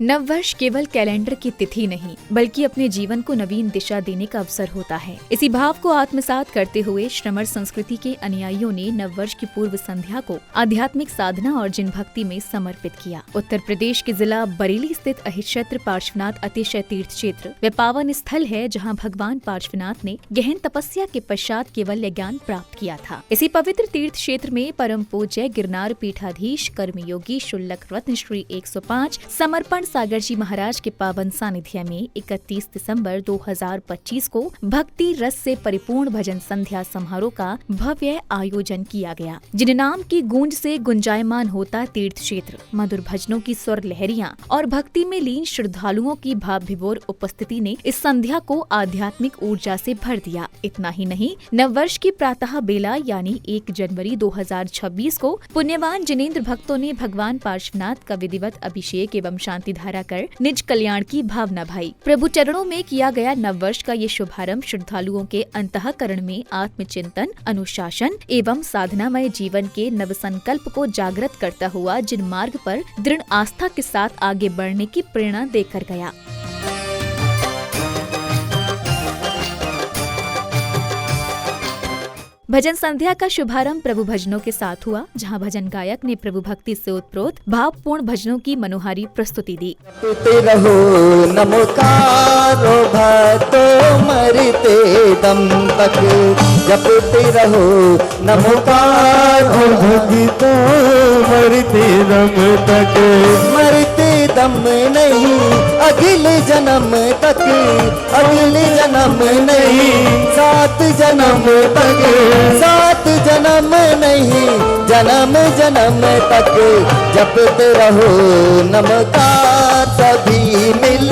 नववर्ष केवल कैलेंडर की तिथि नहीं बल्कि अपने जीवन को नवीन दिशा देने का अवसर होता है। इसी भाव को आत्मसात करते हुए श्रमण संस्कृति के अनुयायियों ने नववर्ष की पूर्व संध्या को आध्यात्मिक साधना और जिन भक्ति में समर्पित किया। उत्तर प्रदेश के जिला बरेली स्थित अहिक्षेत्र पार्श्वनाथ अतिशय तीर्थ क्षेत्र व पावन स्थल है, जहाँ भगवान पार्श्वनाथ ने गहन तपस्या के पश्चात केवल ज्ञान प्राप्त किया था। इसी पवित्र तीर्थ क्षेत्र में परम पूज्य गिरनार पीठाधीश कर्मयोगी शुल्लक रत्न श्री 105 समर्पण सागर जी महाराज के पावन सानिध्य में 31 दिसंबर 2025 को भक्ति रस से परिपूर्ण भजन संध्या समारोह का भव्य आयोजन किया गया, जिन नाम की गूंज से गुंजायमान होता तीर्थ क्षेत्र, मधुर भजनों की स्वर लहरियां और भक्ति में लीन श्रद्धालुओं की भाव विभोर उपस्थिति ने इस संध्या को आध्यात्मिक ऊर्जा से भर दिया। इतना ही नहीं, नववर्ष की प्रातः बेला यानी 1 जनवरी 2026 को पुण्यवान जिनेंद्र भक्तों ने भगवान पार्श्वनाथ का विधिवत अभिषेक एवं शांति धारा कर निज कल्याण की भावना भाई। प्रभु चरणों में किया गया नववर्ष का ये शुभारंभ श्रद्धालुओं के अंतःकरण में आत्मचिंतन, अनुशासन एवं साधनामय जीवन के नव संकल्प को जागृत करता हुआ जिन मार्ग पर दृढ़ आस्था के साथ आगे बढ़ने की प्रेरणा देकर गया। भजन संध्या का शुभारंभ प्रभु भजनों के साथ हुआ, जहां भजन गायक ने प्रभु भक्ति से उत्प्रोत भावपूर्ण भजनों की मनोहारी प्रस्तुति दी। जपते रहो नमोकारो भक्तो मरते दम तक, जपते रहो नमोकारो भक्तो मरते दम तक, मरते दम नहीं अगले जन्म तक, अगले जन्म नहीं 7 जन्म तक, 7 जन्म नहीं जन्म जन्म तक, जपते रहो नमकार सभी मिल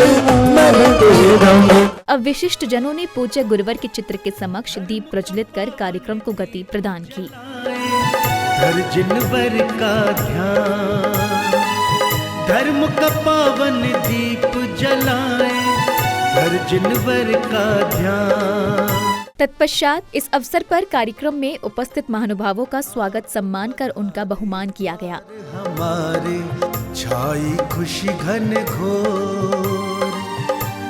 मरते रहो। अब विशिष्ट जनों ने पूज्य गुरुवर के चित्र के समक्ष दीप प्रज्वलित कर कार्यक्रम को गति प्रदान की। जिनवर का ध्यान धर्म का पावन दीप जलाए, जिनवर का ध्यान। तत्पश्चात इस अवसर पर कार्यक्रम में उपस्थित महानुभावों का स्वागत सम्मान कर उनका बहुमान किया गया। हमारे छाई खुशी घन घोर,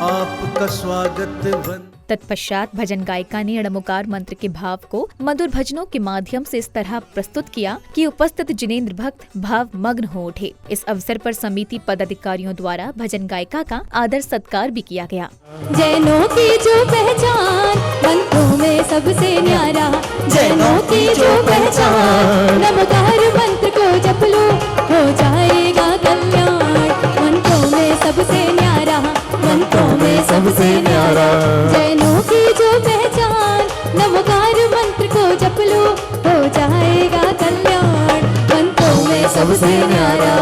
आपका स्वागत। तत्पश्चात भजन गायिका ने अड़मुकार मंत्र के भाव को मधुर भजनों के माध्यम से इस तरह प्रस्तुत किया कि उपस्थित जिनेंद्र भक्त भाव मग्न हो उठे। इस अवसर पर समिति पदाधिकारियों द्वारा भजन गायिका का आदर सत्कार भी किया गया। जैनों की जो पहचान मंत्रों में सबसे न्यारा, जैनों की जो पहचान नमकार मंत्र को जप लो हो जाएगा कल्याण, मंत्रों में सबसे न्यारा, मंत्रों में सबसे न्यारा। जैनों की जो पहचान नमकार मंत्र को जप लो हो जाएगा कल्याण, मंत्रों में सबसे न्यारा।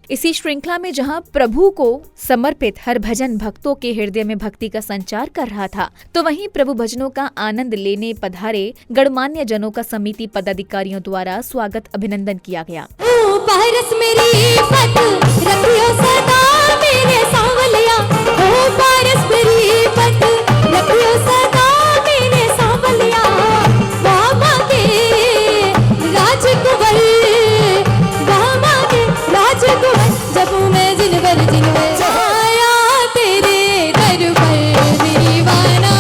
इसी श्रृंखला में जहां प्रभु को समर्पित हर भजन भक्तों के हृदय में भक्ति का संचार कर रहा था, तो वहीं प्रभु भजनों का आनंद लेने पधारे गणमान्य जनों का समिति पदाधिकारियों द्वारा स्वागत अभिनंदन किया गया। पारस मेरी पत रखियो सदा मेरे सांवलिया, ओ पारस मेरी पत रखियो सदा मेरे सांवलिया, बाबा के राजकुंवर, बाबा के राजकुंवर, जब मैं जिनवर जिनवर आया तेरे दर पर दीवाना,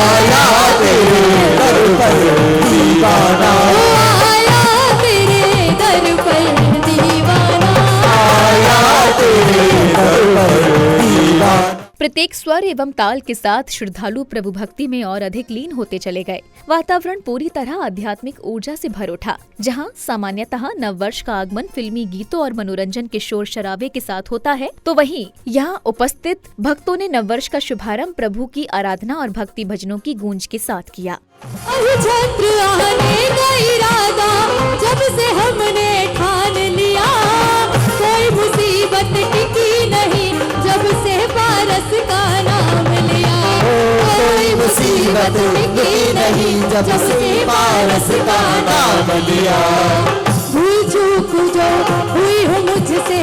आया तेरे दर पर दीवाना, आया तेरे दर पर दीवाना, आया तेरे दर पर दीवाना। प्रत्येक स्वर एवं ताल के साथ श्रद्धालु प्रभु भक्ति में और अधिक लीन होते चले गए। वातावरण पूरी तरह आध्यात्मिक ऊर्जा से भर उठा। जहां सामान्यतः नववर्ष का आगमन फिल्मी गीतों और मनोरंजन के शोर शराबे के साथ होता है, तो वहीं यहाँ उपस्थित भक्तों ने नववर्ष का शुभारंभ प्रभु की आराधना और भक्ति भजनों की गूंज के साथ किया। छत्र आने का इरादा जब से हमने ठान लिया, कोई मुसीबत टिकी नहीं जब से पारस का नाम लिया, कोई मुसीबत टिकी नहीं जब से पारस का नाम लिया। भूल चूक जो हुई हो मुझसे,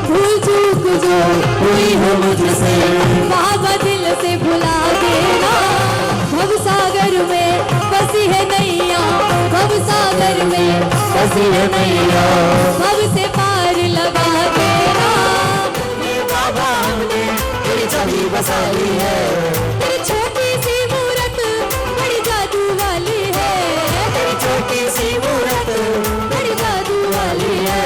भूल चूक जो हुई हो मुझसे, बाबा दिल से भुला देना, भवसा सी है नैया। भव से पार लगा के राम, ये बाबा हमने तेरी छवि बसा ली है। तेरी छोटी सी मूरत बड़ी जादू वाली है, तेरी छोटी सी मूरत बड़ी जादू वाली है।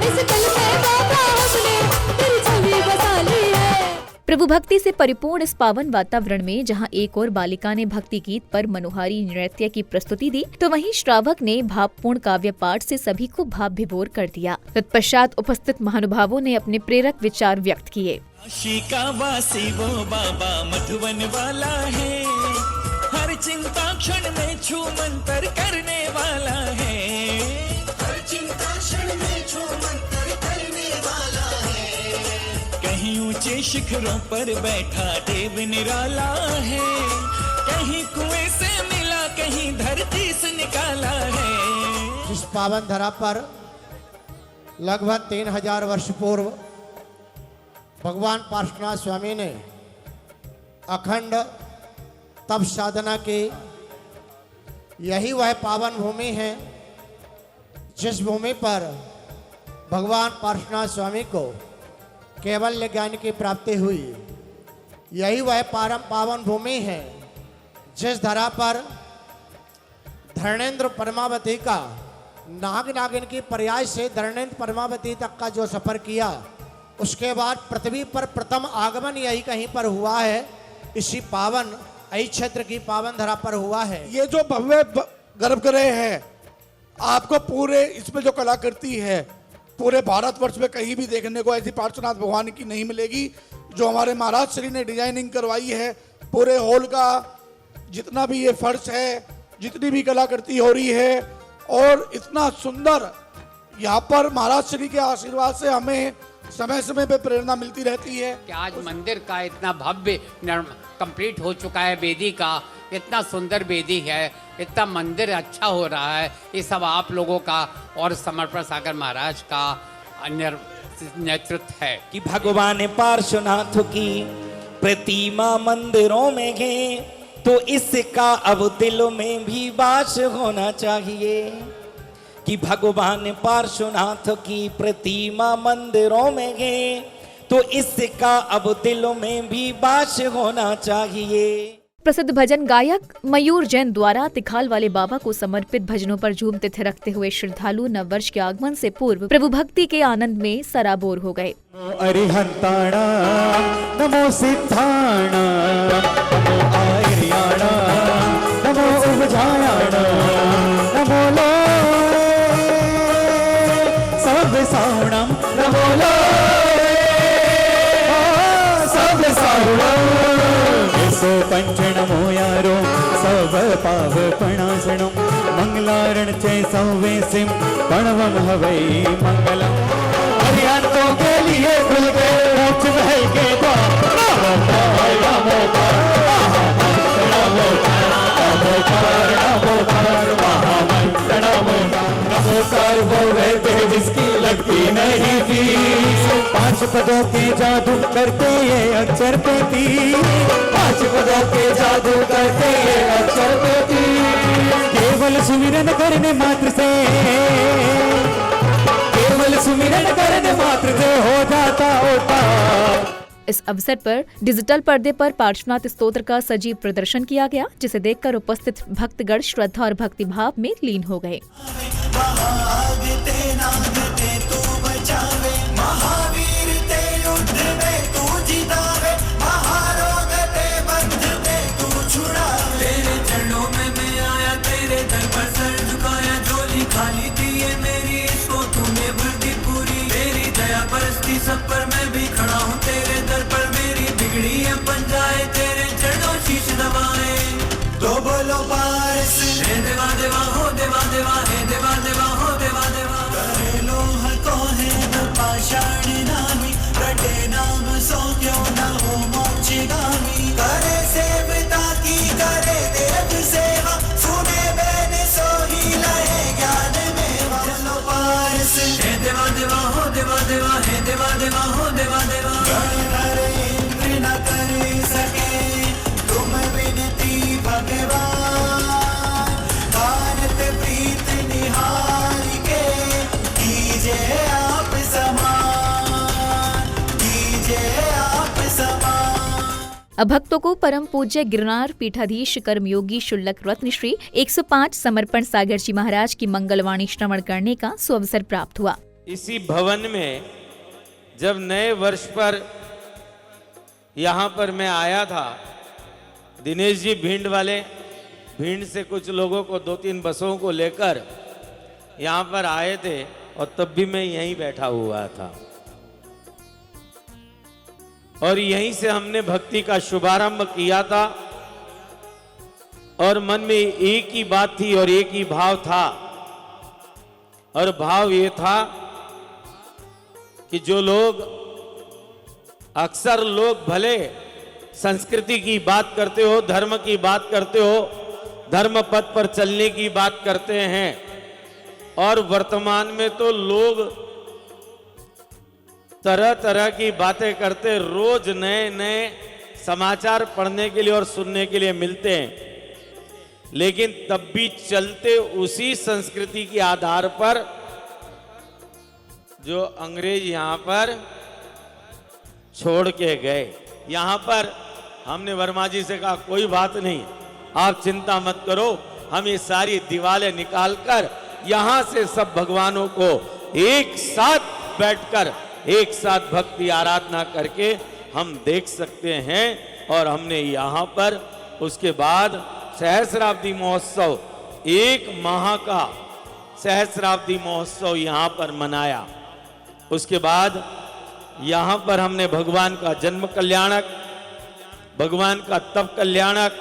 इस दिल में बाबा हमने तेरी छवि बसा ली है। प्रभु भक्ति से परिपूर्ण इस पावन वातावरण में जहां एक और बालिका ने भक्ति गीत पर मनोहारी नृत्य की प्रस्तुति दी, तो वहीं श्रावक ने भावपूर्ण काव्य पाठ से सभी को भाव विभोर कर दिया। तत्पश्चात उपस्थित महानुभावों ने अपने प्रेरक विचार व्यक्त किए। काशी का वासी वो बाबा मधुवन वाला है, हर चिंता क्षण में छू मंतर करने वाला है, हर चिंता क्षण में छू मंतर करने वाला है। कहीं ऊंचे शिखरों पर बैठा देव निराला है, कहीं कुएं से मिला कहीं धरती से निकाला है। इस पावन धरा पर लगभग 3000 वर्ष पूर्व भगवान पार्श्वनाथ स्वामी ने अखंड तप साधना की। यही वह पावन भूमि है जिस भूमि पर भगवान पार्श्वनाथ स्वामी को केवल ज्ञान की प्राप्ति हुई। यही वह परम पावन भूमि है जिस धरा पर धर्मेंद्र परमावती का नाग नागिन की पर्याय से धर्मेंद्र परमावती तक का जो सफर किया, उसके बाद पृथ्वी पर प्रथम आगमन यही कहीं पर हुआ है। इसी पावन अहि क्षेत्र की पावन धरा पर हुआ है। ये जो भव्य गर्भगृह है, आपको पूरे इसमें जो कलाकृति है पूरे भारतवर्ष में कहीं भी देखने को ऐसी पार्श्वनाथ भगवान की नहीं मिलेगी। जो हमारे महाराज श्री ने डिजाइनिंग करवाई है पूरे हॉल का, जितना भी ये फर्श है, जितनी भी कलाकृति हो रही है, और इतना सुंदर यहाँ पर महाराज श्री के आशीर्वाद से हमें समय समय पे प्रेरणा मिलती रहती है कि आज मंदिर का इतना भव्य कंप्लीट हो चुका है। वेदी का इतना सुंदर वेदी है, इतना मंदिर अच्छा हो रहा है। ये सब आप लोगों का और समर्पण सागर महाराज का अन्य नेतृत्व है। कि भगवान पार्श्वनाथ की प्रतिमा मंदिरों में है, तो इसका अब दिलों में भी वास होना चाहिए। कि भगवान पार्श्वनाथ की प्रतिमा मंदिरों में है, तो इसका अब दिलों में भी वास होना चाहिए। प्रसिद्ध भजन गायक मयूर जैन द्वारा तिखाल वाले बाबा को समर्पित भजनों पर झूमते थिरकते हुए श्रद्धालु नववर्ष के आगमन से पूर्व प्रभु भक्ति के आनंद में सराबोर हो गए। अरिहंताणा नमो सिद्धाणा नमो आर्याणा नमो उपजायाणा नमो लो सब सावणम नमो लो सब सावणम सो पंचणमो यारो सब पाव पणासणम मंगलारण चे सौवे सिम पणवम हवै मंगलम। हरिहंतों के लिए खुल के मोक्ष महल के नमोकार वो रहते जिसकी लगती नहीं फीस। 5 पदों के जादू करते ये अक्षर पे तीर, 5 पदों के जादू करते ये अक्षर पे तीर। केवल सुमिरन करने मात्र से, केवल सुमिरन करने मात्र से हो जाता होता। इस अवसर पर डिजिटल पर्दे पर पार्श्वनाथ स्तोत्र का सजीव प्रदर्शन किया गया, जिसे देखकर उपस्थित भक्तगण श्रद्धा और भक्ति भाव में लीन हो गए। सब पर मैं भी खड़ा हूँ तेरे दर पर, मेरी बिगड़ी है बन जाए तेरे चरणों शीश दबाए। तो बोलो पारस हे देवा देवा हो देवा देवा, हे देवा देवा हो देवा देवा। करे लोह को है न पाषाण नामी, रटे नाम सो क्यों न हो मोक्षगामी। करे सेवता की करे देव सेवा, सुने बैन सो ही लहे ज्ञान मेवा। चलो पारस हे देवा देवा हो देवा देवा, हे देवा देवा हो देवा देवा। गण इंद्र न कर सके तुम विनती भगवान, भारत प्रीत निहार के अब भक्तों को परम पूज्य गिरनार पीठाधीश कर्मयोगी शुल्लक रत्न श्री 105 समर्पण सागर जी महाराज की मंगलवाणी श्रवण करने का सुअवसर प्राप्त हुआ। इसी भवन में जब नए वर्ष पर यहाँ पर मैं आया था, दिनेश जी भिंड वाले, भिंड से कुछ लोगों को 2-3 बसों को लेकर यहाँ पर आए थे और तब भी मैं यहीं बैठा हुआ था और यहीं से हमने भक्ति का शुभारंभ किया था और मन में एक ही बात थी और एक ही भाव था और भाव ये था कि जो लोग अक्सर लोग भले संस्कृति की बात करते हो, धर्म की बात करते हो, धर्म पथ पर चलने की बात करते हैं और वर्तमान में तो लोग तरह तरह की बातें करते, रोज नए नए समाचार पढ़ने के लिए और सुनने के लिए मिलते हैं, लेकिन तब भी चलते उसी संस्कृति के आधार पर जो अंग्रेज यहाँ पर छोड़ के गए। यहाँ पर हमने वर्मा जी से कहा कोई बात नहीं, आप चिंता मत करो, हम ये सारी दीवारें निकालकर यहाँ से सब भगवानों को एक साथ बैठकर एक साथ भक्ति आराधना करके हम देख सकते हैं। और हमने यहाँ पर उसके बाद सहस्राब्दी महोत्सव, 1 माह का सहस्राब्दी महोत्सव यहाँ पर मनाया। उसके बाद यहाँ पर हमने भगवान का जन्म कल्याणक, भगवान का तप कल्याणक,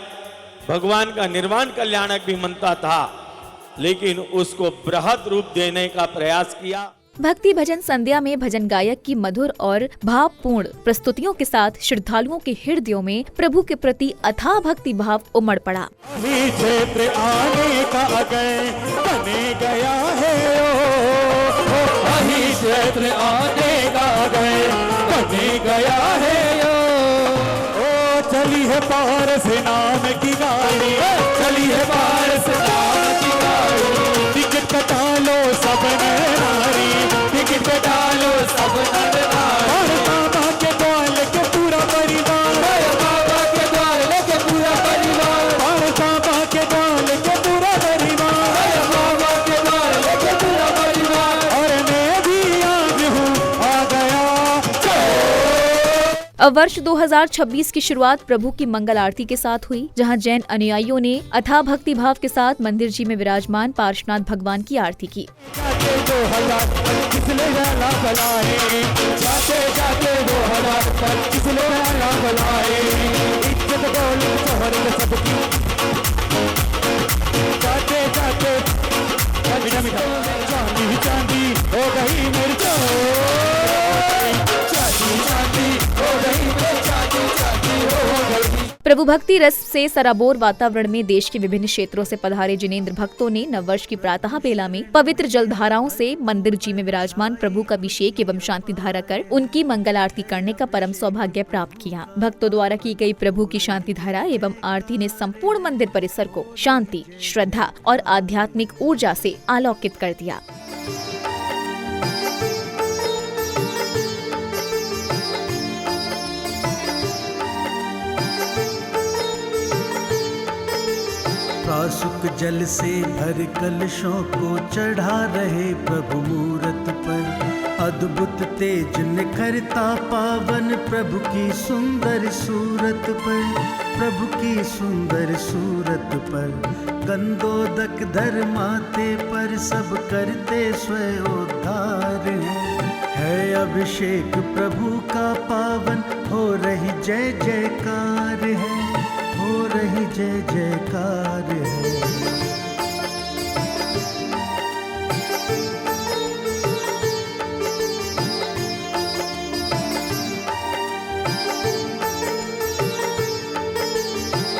भगवान का निर्वाण कल्याणक भी मनता था, लेकिन उसको बृहद रूप देने का प्रयास किया। भक्ति भजन संध्या में भजन गायक की मधुर और भावपूर्ण प्रस्तुतियों के साथ श्रद्धालुओं के हृदयों में प्रभु के प्रति अथाह भक्ति भाव उमड़ पड़ा। क्षेत्र आने का अगर बने गया है वही क्षेत्र आने का अगर बने गया है ओ चली है पार से नाम की गाड़ी, चली है पार से नाम की गाड़ी, टिकट कटा लो सब नारी, टिकट कटा लो सब नारी, और बाबा के द्वार लेके पूरा परिवार, बाबा के द्वार लेके पूरा परिवार, और बाबा के द्वार लेके पूरा परिवार, बाबा के द्वार लेके पूरा परिवार, और मैं भी आज हूँ आ गया। अब वर्ष 2026 की शुरुआत प्रभु की मंगल आरती के साथ हुई, जहां जैन अनुयायियों ने अथाह भक्ति भाव के साथ मंदिर जी में विराजमान पार्श्वनाथ भगवान की आरती की। प्रभु भक्ति रस से सराबोर वातावरण में देश के विभिन्न क्षेत्रों से पधारे जिनेंद्र भक्तों ने नववर्ष की प्रातः बेला में पवित्र जलधाराओं से मंदिर जी में विराजमान प्रभु का अभिषेक एवं शांति धारा कर उनकी मंगल आरती करने का परम सौभाग्य प्राप्त किया। भक्तों द्वारा की गई प्रभु की शांति धारा एवं आरती ने संपूर्ण मंदिर परिसर को शांति, श्रद्धा और आध्यात्मिक ऊर्जा से आलोकित कर दिया। प्रासुक जल से भर कलशों को चढ़ा रहे प्रभु मूरत पर, अद्भुत तेज निखरता पावन प्रभु की सुंदर सूरत पर, प्रभु की सुंदर सूरत पर गंदोदक धर माथे पर सब करते स्वयोद्धार है अभिषेक प्रभु का पावन, हो रही जय जयकार है, हो रही जय जयकार है।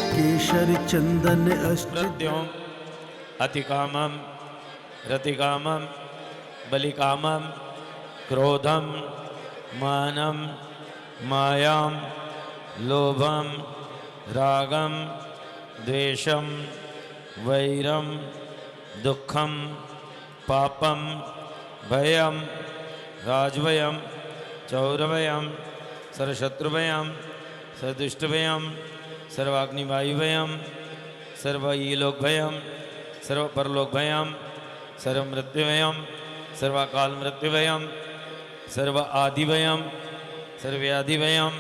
केशर चंदन प्रद्योम अतिकामम रतिकामम बलिकामम क्रोधम मानम मायाम लोभम रागम द्वेषम वैरम दुखम पापम भयम राजवयम चौरवयम सरशत्रुवयम सर्वदुष्टभयं सर्वाग्निवायुभयं सर्वईलोकभयं सर्वपरलोकभयं सर्वमृत्युभयं सर्वकालमृत्युभयं सर्व आदिभयं सर्वव्याधिभयं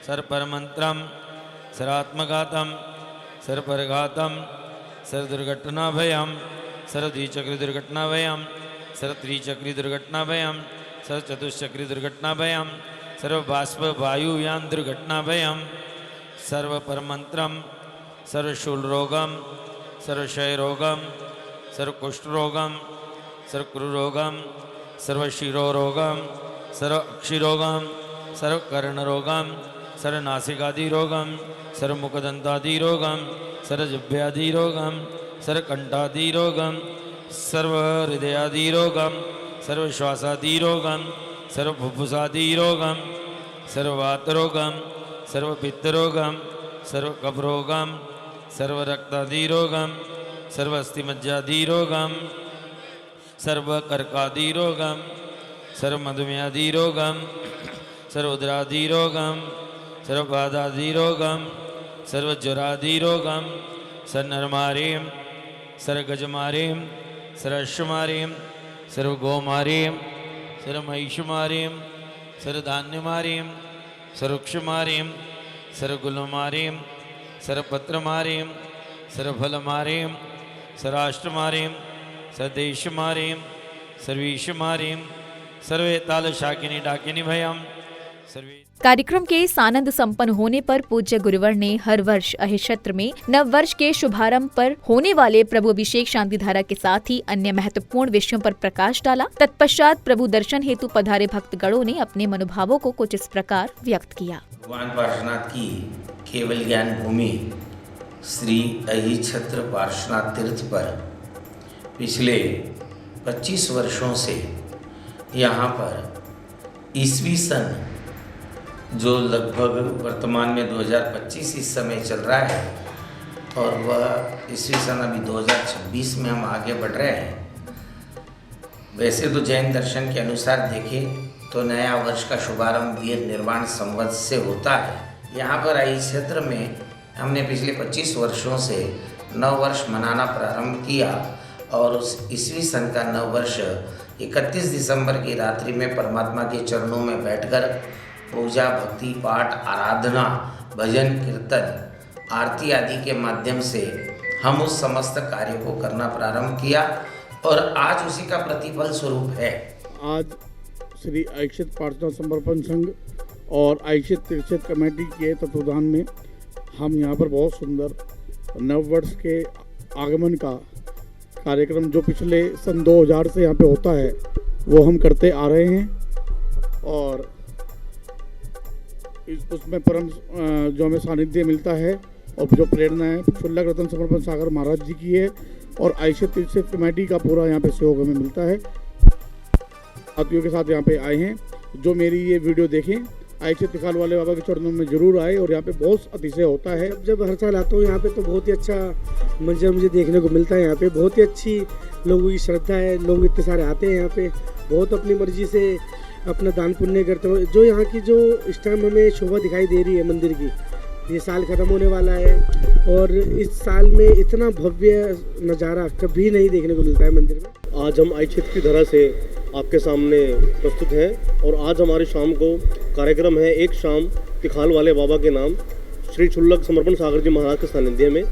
सर्वपरमन्त्रं सर्वात्मघातं सर्वपरघातं सर्वदुर्घटनाभयं सर्वद्विचक्रिदुर्घटनाभयं सर्वत्रिचक्रिदुर्घटनाभयं सर्वचतुश्चक्रिदुर्घटनाभयं सर्वबाष्पवायुयान दुर्घटनाभयं सर्वपरमन्त्रं सर्वशूलरोगं सर्वक्षयरोगं सर्वकुष्ठरोगं सर्वकुरुरोगं सर्वशिरोरोगं सर्वक्षिरोगं सर्वकर्णरोगं सर्वनासिकादिरोगं सर्वमुखदन्तादिरोगं सर्वजिह्वादिरोगं सर्वकण्ठादिरोगं सर्वहृदयादिरोगं सर्वश्वासादिरोगं सर्वफुफ्फुसादिरोगं सर्ववातरोगं सर्वपित्तरोगं सर्वकफरोगं सर्वरक्तादिरोगं सर्वास्थिमज्जादिरोगं सर्वकर्कादिरोगं सर्वमधुमेहादिरोगं सर्वोदरादिरोगं सर्वबाधादिरोगं सर्वज्वरादिरोगं सर्वनरमारीं सर्वगजमारीं सर्वश्वमारीं सर्वगोमारीं सर्वमहिषमारीं सर्वधान्यमारीं सर्वक्षमारीं सर्वगुलमारीं सर्वपत्रमारीं सर्वफलमारीं सर्वाष्टमारीं सर्वदेशमारीं सर्वीशमारीं सर्वेतालशाकिनी डाकिनी भयं सर्वे। कार्यक्रम के सानंद संपन्न होने पर पूज्य गुरुवर ने हर वर्ष अहिक्षेत्र में नव वर्ष के शुभारंभ पर होने वाले प्रभु अभिषेक शांति धारा के साथ ही अन्य महत्वपूर्ण विषयों पर प्रकाश डाला। तत्पश्चात प्रभु दर्शन हेतु पधारे भक्तगणों ने अपने मनोभावों को कुछ इस प्रकार व्यक्त किया। भगवान पार्श्वनाथ की केवल ज्ञान भूमि श्री अहिक्षेत्र पार्श्वनाथ तीर्थ पर पिछले 25 वर्षों से यहाँ पर ईस्वी सन जो लगभग वर्तमान में 2025 इस समय चल रहा है और वह ईस्वी सन अभी 2026 में हम आगे बढ़ रहे हैं। वैसे तो जैन दर्शन के अनुसार देखें तो नया वर्ष का शुभारंभ वीर निर्वाण संवत से होता है। यहाँ पर अहिक्षेत्र में हमने पिछले 25 वर्षों से नव वर्ष मनाना प्रारंभ किया और उस ईस्वी सन का नव वर्ष 31 दिसंबर की रात्रि में परमात्मा के चरणों में बैठकर पूजा भक्ति पाठ आराधना भजन कीर्तन आरती आदि के माध्यम से हम उस समस्त कार्य को करना प्रारंभ किया और आज उसी का प्रतिफल स्वरूप है। आज श्री अहिक्षेत्र पार्श्वनाथ समर्पण संघ और अहिक्षेत्र तीर्थ कमेटी के तत्वाधान में हम यहाँ पर बहुत सुंदर नव वर्ष के आगमन का कार्यक्रम जो पिछले सन 2000 से यहाँ पे होता है वो हम करते आ रहे हैं और उसमें परम जो हमें सानिध्य मिलता है और जो प्रेरणा है शुल्लक रतन समर्पण सागर महाराज जी की है और अहिक्षेत्र तीर्थ कमेटी का पूरा यहाँ पे सहयोग हमें मिलता है। साथियों के साथ यहाँ पे आए हैं जो मेरी ये वीडियो देखें अहिक्षेत्र त्रिकाल वाले बाबा के चरणों में जरूर आए और यहाँ पे बहुत अतिशय होता है। जब हर साल आता हूँ यहाँ पे तो बहुत ही अच्छा मंजर मुझे देखने को मिलता है। यहाँ पे बहुत ही अच्छी लोगों की श्रद्धा है, लोग इतने सारे आते हैं यहाँ पे बहुत अपनी मर्जी से अपना दान पुण्य करते हो। जो यहाँ की जो इस टाइम हमें शोभा दिखाई दे रही है मंदिर की, ये साल ख़त्म होने वाला है और इस साल में इतना भव्य नज़ारा कभी नहीं देखने को मिलता है मंदिर में। आज हम अहिक्षेत्र की धरा से आपके सामने प्रस्तुत हैं और आज हमारी शाम को कार्यक्रम है एक शाम तिखाल वाले बाबा के नाम श्री शुल्लक समर्पण सागर जी महाराज के सानिध्य में।